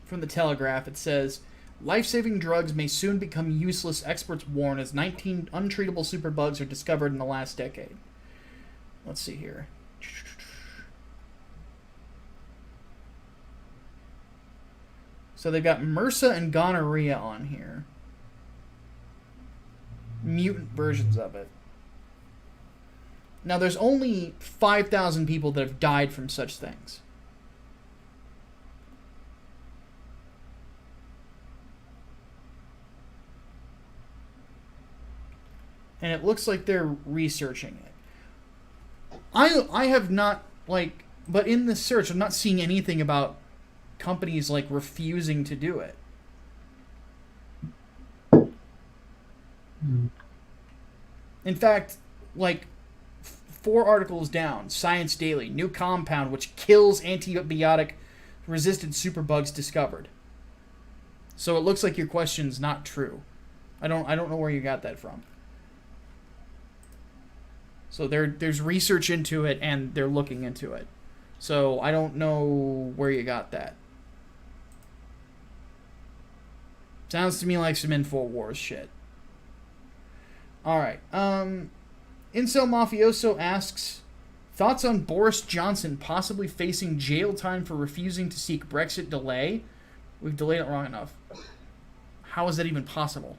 Speaker 1: from the Telegraph. It says, life-saving drugs may soon become useless, experts warn, as 19 untreatable superbugs are discovered in the last decade. Let's see here. So they've got MRSA and gonorrhea on here. Mutant versions of it. Now, there's only 5,000 people that have died from such things. And it looks like they're researching it. I have not, like... But in this search, I'm not seeing anything about companies, like, refusing to do it. In fact, like, 4 articles down, Science Daily, new compound which kills antibiotic-resistant superbugs discovered. So it looks like your question's not true. I don't know where you got that from. So there's research into it, and they're looking into it. So I don't know where you got that. Sounds to me like some InfoWars shit. Alright. Incel Mafioso asks, thoughts on Boris Johnson possibly facing jail time for refusing to seek Brexit delay? We've delayed it long enough. How is that even possible?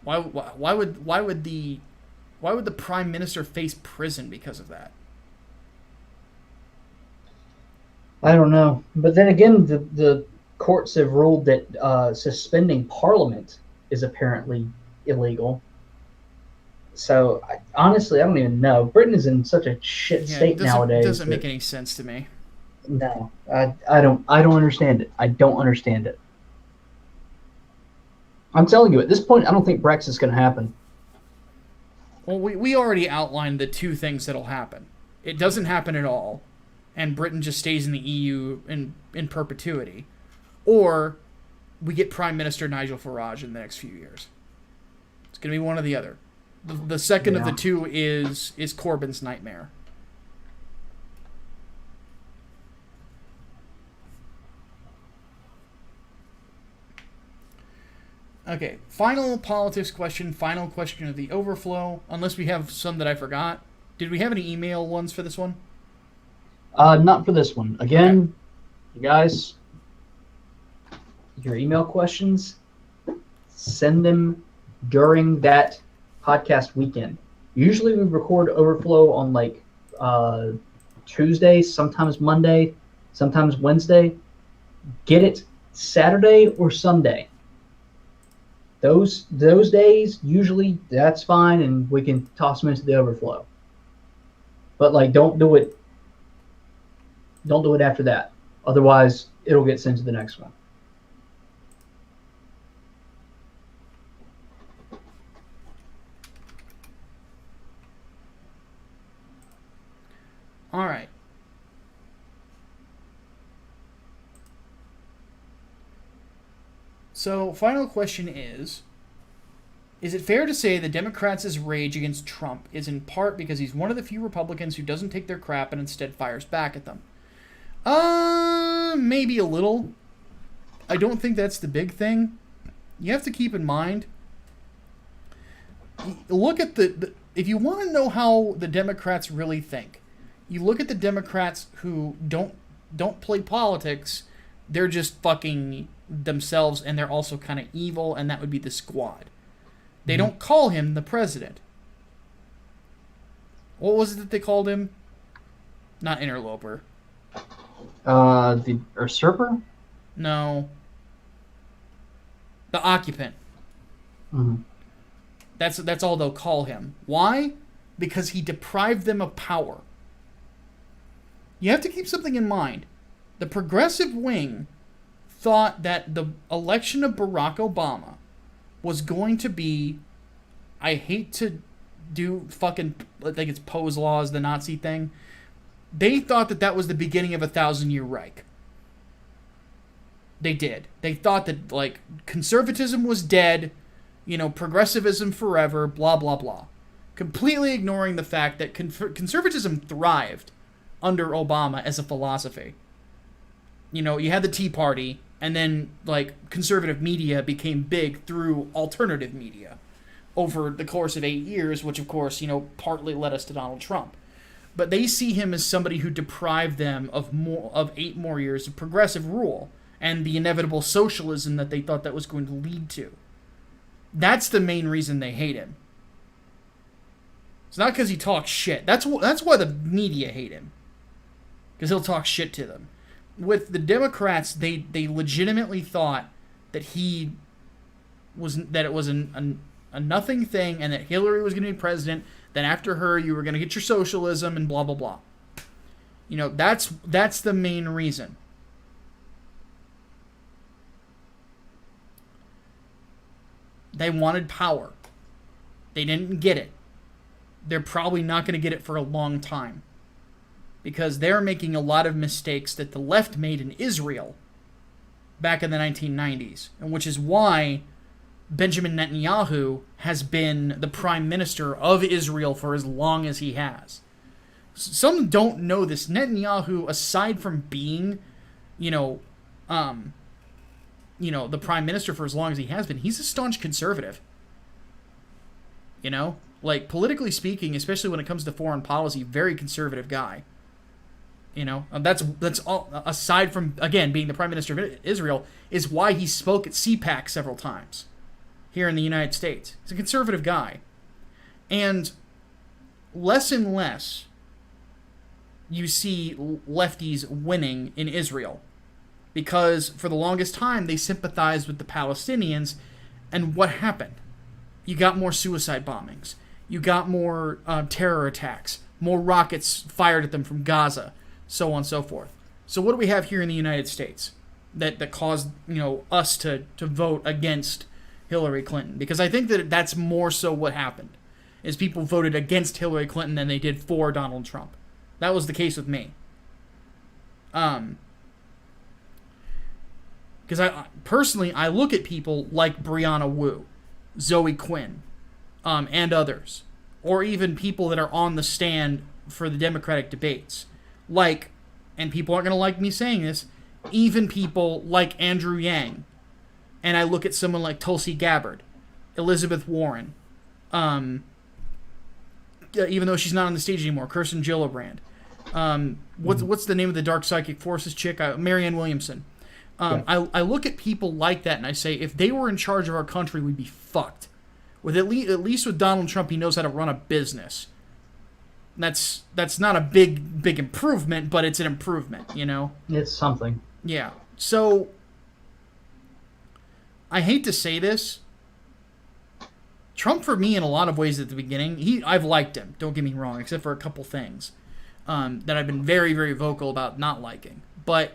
Speaker 1: Why would the Prime Minister face prison because of that?
Speaker 2: I don't know. But then again, the courts have ruled that suspending Parliament is apparently illegal. So, honestly, I don't even know. Britain is in such a shit state nowadays.
Speaker 1: It doesn't make any sense to me.
Speaker 2: No, I don't understand it. I don't understand it. I'm telling you, at this point, I don't think Brexit's going to happen.
Speaker 1: Well, we already outlined the 2 things that'll happen. It doesn't happen at all, and Britain just stays in the EU in perpetuity. Or we get Prime Minister Nigel Farage in the next few years. It's going to be one or the other. The second of the 2 is Corbyn's nightmare. Okay, final politics question, final question of the Overflow, unless we have some that I forgot. Did we have any email ones for this one?
Speaker 2: Not for this one. Again, you guys, your email questions, send them during that podcast weekend. Usually we record Overflow on like Tuesday, sometimes Monday, sometimes Wednesday. Get it Saturday or Sunday. Those days, usually that's fine, and we can toss them into the Overflow. But like, don't do it after that. Otherwise, it'll get sent to the next one.
Speaker 1: All right. So, final question is it fair to say the Democrats' rage against Trump is in part because he's one of the few Republicans who doesn't take their crap and instead fires back at them? Maybe a little. I don't think that's the big thing. You have to keep in mind, look at if you want to know how the Democrats really think, you look at the Democrats who don't play politics. They're just fucking themselves, and they're also kind of evil, and that would be the Squad. They don't call him the president. What was it that they called him? Not interloper.
Speaker 2: The usurper?
Speaker 1: No. The occupant.
Speaker 2: Mm-hmm.
Speaker 1: That's all they'll call him. Why? Because he deprived them of power. You have to keep something in mind. The progressive wing thought that the election of Barack Obama was going to be, I hate to do fucking, like it's Poe's Laws, the Nazi thing. They thought that was the beginning of a 1,000-year Reich. They did. They thought that, like, conservatism was dead, progressivism forever, blah, blah, blah. Completely ignoring the fact that conservatism thrived under Obama as a philosophy. You know, you had the Tea Party, and then, like, conservative media became big through alternative media over the course of 8 years, which, of course, you know, partly led us to Donald Trump. But they see him as somebody who deprived them of 8 more years of progressive rule and the inevitable socialism that they thought that was going to lead to. That's the main reason they hate him. It's not because he talks shit. That's why the media hate him. Because he'll talk shit to them. With the Democrats, they legitimately thought that it was a nothing thing, and that Hillary was going to be president. Then after her, you were going to get your socialism and blah blah blah. You know, that's the main reason. They wanted power. They didn't get it. They're probably not going to get it for a long time. Because they're making a lot of mistakes that the left made in Israel back in the 1990s. And which is why Benjamin Netanyahu has been the prime minister of Israel for as long as he has. Some don't know this. Netanyahu, aside from being, the prime minister for as long as he has been, he's a staunch conservative. You know? Like, politically speaking, especially when it comes to foreign policy, very conservative guy. You know, that's all, aside from, again, being the prime minister of Israel, is why he spoke at CPAC several times here in the United States. He's a conservative guy. And less you see lefties winning in Israel. Because for the longest time, they sympathized with the Palestinians. And what happened? You got more suicide bombings. You got more terror attacks. More rockets fired at them from Gaza. So on and so forth. So what do we have here in the United States that caused, us to vote against Hillary Clinton? Because I think that's more so what happened, is people voted against Hillary Clinton than they did for Donald Trump. That was the case with me. Because I personally look at people like Brianna Wu, Zoe Quinn, and others, or even people that are on the stand for the Democratic debates. Like, and people aren't going to like me saying this, even people like Andrew Yang. And I look at someone like Tulsi Gabbard, Elizabeth Warren, even though she's not on the stage anymore, Kirsten Gillibrand. What's the name of the dark psychic forces chick? Marianne Williamson. I look at people like that and I say, if they were in charge of our country, we'd be fucked. With at least with Donald Trump, he knows how to run a business. That's not a big improvement, but it's an improvement, you know?
Speaker 2: It's something.
Speaker 1: Yeah. So, I hate to say this. Trump, for me, in a lot of ways at the beginning, I've liked him, don't get me wrong, except for a couple things that I've been very, very vocal about not liking. But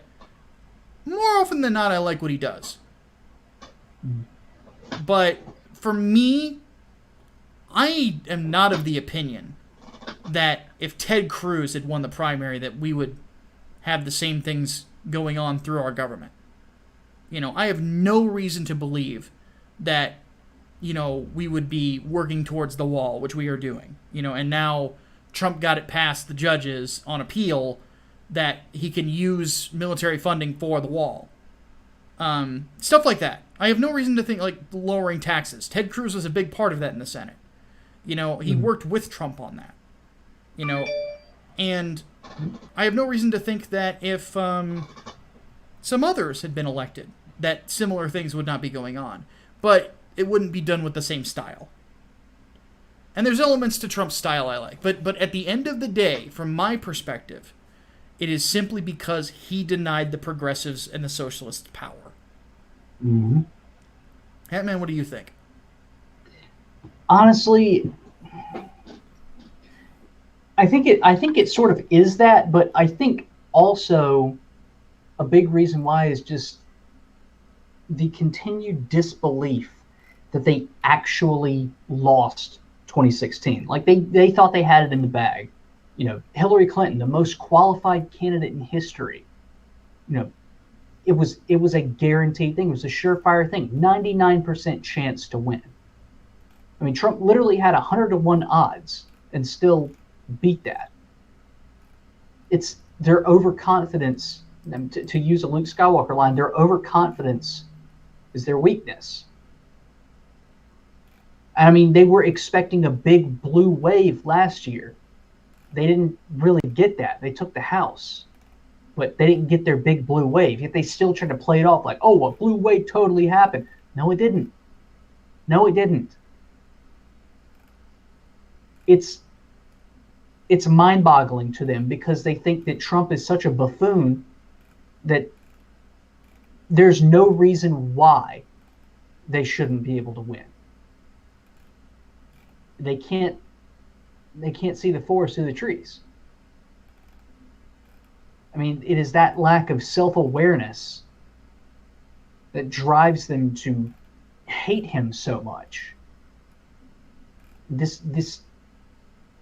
Speaker 1: more often than not, I like what he does. But for me, I am not of the opinion that if Ted Cruz had won the primary, that we would have the same things going on through our government. I have no reason to believe that, we would be working towards the wall, which we are doing. And now Trump got it past the judges on appeal that he can use military funding for the wall. Stuff like that. I have no reason to think, like, lowering taxes. Ted Cruz was a big part of that in the Senate. He worked with Trump on that. And I have no reason to think that if some others had been elected, that similar things would not be going on. But it wouldn't be done with the same style. And there's elements to Trump's style I like. But at the end of the day, from my perspective, it is simply because he denied the progressives and the socialists power.
Speaker 2: Mm-hmm.
Speaker 1: Hatman, what do you think?
Speaker 2: Honestly, I think it sort of is that, but I think also a big reason why is just the continued disbelief that they actually lost 2016. Like they thought they had it in the bag. Hillary Clinton, the most qualified candidate in history. It was a guaranteed thing. It was a surefire thing. 99% chance to win. I mean, Trump literally had 100-to-1 odds and still beat that. it's their overconfidence. To use a Luke Skywalker line, their overconfidence is their weakness. I mean, they were expecting a big blue wave last year. They didn't really get that. They took the House, but they didn't get their big blue wave. Yet they still tried to play it off like, oh, a blue wave totally happened. No, it didn't. No, it didn't. It's mind-boggling to them because they think that Trump is such a buffoon that there's no reason why they shouldn't be able to win. They can't see the forest through the trees. I mean, it is that lack of self-awareness that drives them to hate him so much. This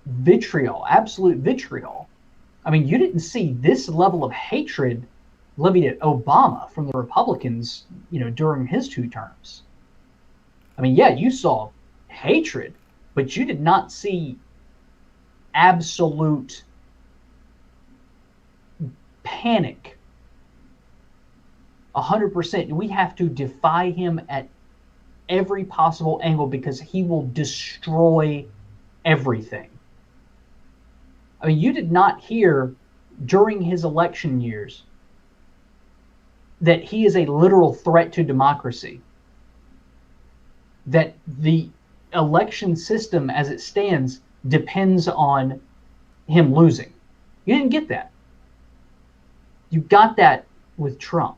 Speaker 2: vitriol, absolute vitriol. I mean, you didn't see this level of hatred levied at Obama from the Republicans, during his 2 terms. I mean, yeah, you saw hatred, but you did not see absolute panic. 100%. We have to defy him at every possible angle because he will destroy everything. I mean, you did not hear during his election years that he is a literal threat to democracy. That the election system as it stands depends on him losing. You didn't get that. You got that with Trump.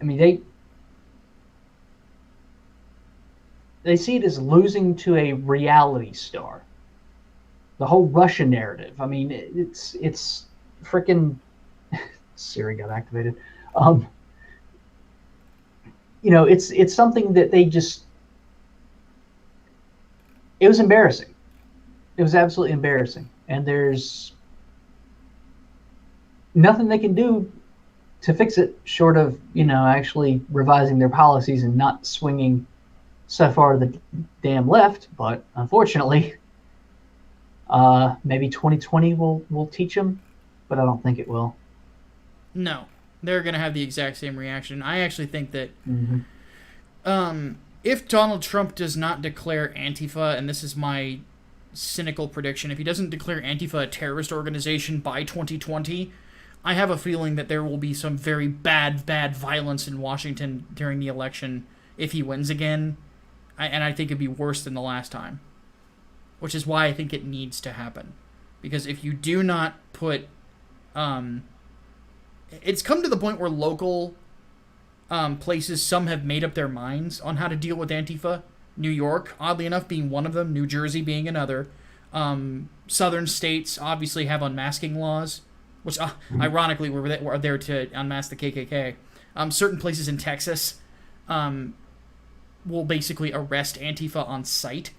Speaker 2: I mean, they see it as losing to a reality star. The whole Russia narrative. I mean, it's freaking Siri got activated. It's something that they just. It was embarrassing. It was absolutely embarrassing, and there's nothing they can do to fix it short of actually revising their policies and not swinging so far to the damn left. But unfortunately, maybe 2020 will teach them, but I don't think it will.
Speaker 1: No, they're going to have the exact same reaction. I actually think that if Donald Trump does not declare Antifa, and this is my cynical prediction, if he doesn't declare Antifa a terrorist organization by 2020, I have a feeling that there will be some very bad violence in Washington during the election if he wins again. And I think it'd be worse than the last time. Which is why I think it needs to happen. Because if you do not put... it's come to the point where local places, some have made up their minds on how to deal with Antifa. New York, oddly enough, being one of them. New Jersey being another. Southern states obviously have unmasking laws, which ironically were there to unmask the KKK. Certain places in Texas will basically arrest Antifa on sight.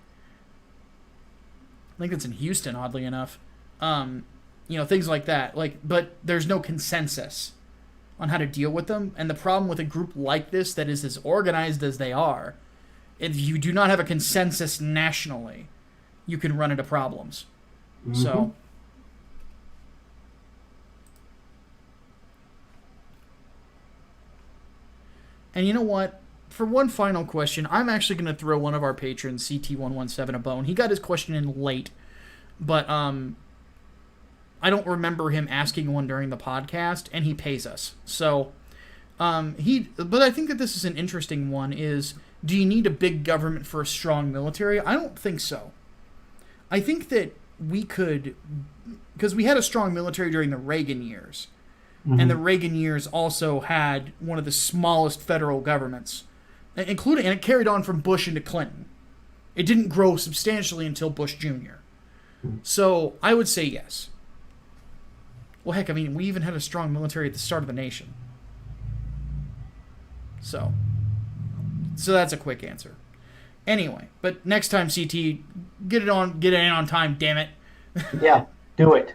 Speaker 1: I think it's in Houston, oddly enough. Things like that. But there's no consensus on how to deal with them. And the problem with a group like this that is as organized as they are, if you do not have a consensus nationally, you can run into problems. Mm-hmm. So... And you know what? For one final question, I'm actually going to throw one of our patrons, CT117, a bone. He got his question in late, but I don't remember him asking one during the podcast, and he pays us. So, but I think that this is an interesting one, is, do you need a big government for a strong military? I don't think so. I think that we could, because we had a strong military during the Reagan years. Mm-hmm. And the Reagan years also had one of the smallest federal governments, and it carried on from Bush into Clinton. It didn't grow substantially until Bush Jr. Mm-hmm. So I would say yes. Well, heck, I mean, we even had a strong military at the start of the nation. So that's a quick answer. Anyway, but next time, CT, get it in on time, damn it.
Speaker 2: Yeah, do it.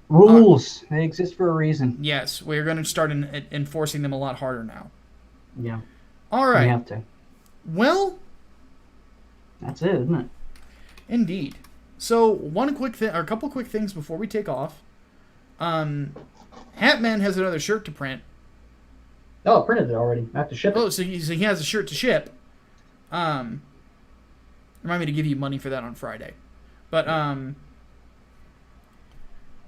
Speaker 2: Rules. They exist for a reason.
Speaker 1: Yes, we're going to start enforcing them a lot harder now.
Speaker 2: Yeah.
Speaker 1: All right.
Speaker 2: We have to.
Speaker 1: Well,
Speaker 2: that's it, isn't it?
Speaker 1: Indeed. So one quick thing, or a couple quick things before we take off. Hatman has another shirt to print.
Speaker 2: Oh, I printed it already. I have to ship it.
Speaker 1: Oh, so he has a shirt to ship. Remind me to give you money for that on Friday. But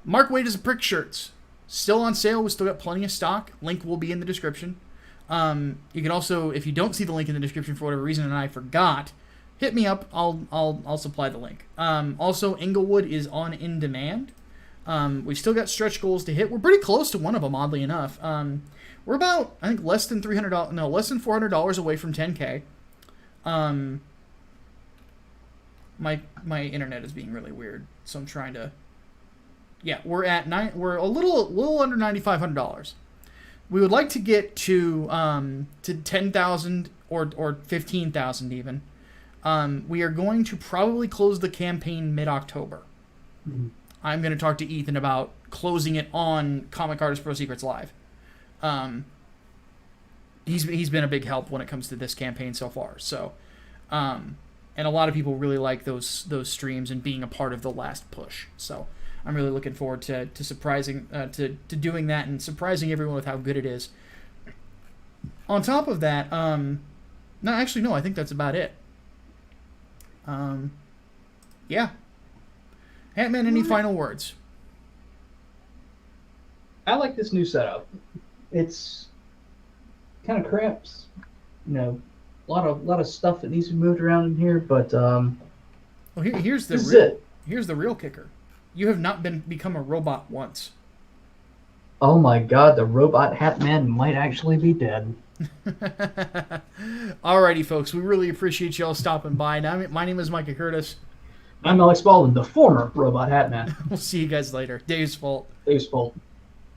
Speaker 1: Mark Waid is a prick shirts. Still on sale. We still got plenty of stock. Link will be in the description. You can also, if you don't see the link in the description for whatever reason and I forgot, hit me up. I'll supply the link. Also, Englewood is on in demand. We've still got stretch goals to hit. We're pretty close to one of them, oddly enough. We're about, I think, less than $400 away from 10K. My internet is being really weird, so I'm trying to. Yeah, we're a little under $9,500. We would like to get to 10,000 or 15,000 even. We are going to probably close the campaign mid-October.
Speaker 2: Mm-hmm.
Speaker 1: I'm going to talk to Ethan about closing it on Comic Artist Pro Secrets Live. He's been a big help when it comes to this campaign so far. So, and a lot of people really like those streams and being a part of the last push. So I'm really looking forward to surprising to doing that and surprising everyone with how good it is. On top of that, no, I think that's about it. Yeah. Hatman, any final words?
Speaker 2: I like this new setup. It's kind of cramps, a lot of stuff that needs to be moved around in here. But
Speaker 1: well, here's the
Speaker 2: this is
Speaker 1: real,
Speaker 2: it.
Speaker 1: Here's the real kicker. You have not become a robot once.
Speaker 2: Oh my God, the robot Hatman might actually be dead.
Speaker 1: Alrighty, folks. We really appreciate y'all stopping by. Now, my name is Micah Curtis.
Speaker 2: I'm Alex Baldwin, the former robot Hatman.
Speaker 1: We'll see you guys later. Dave's fault.
Speaker 2: Dave's fault.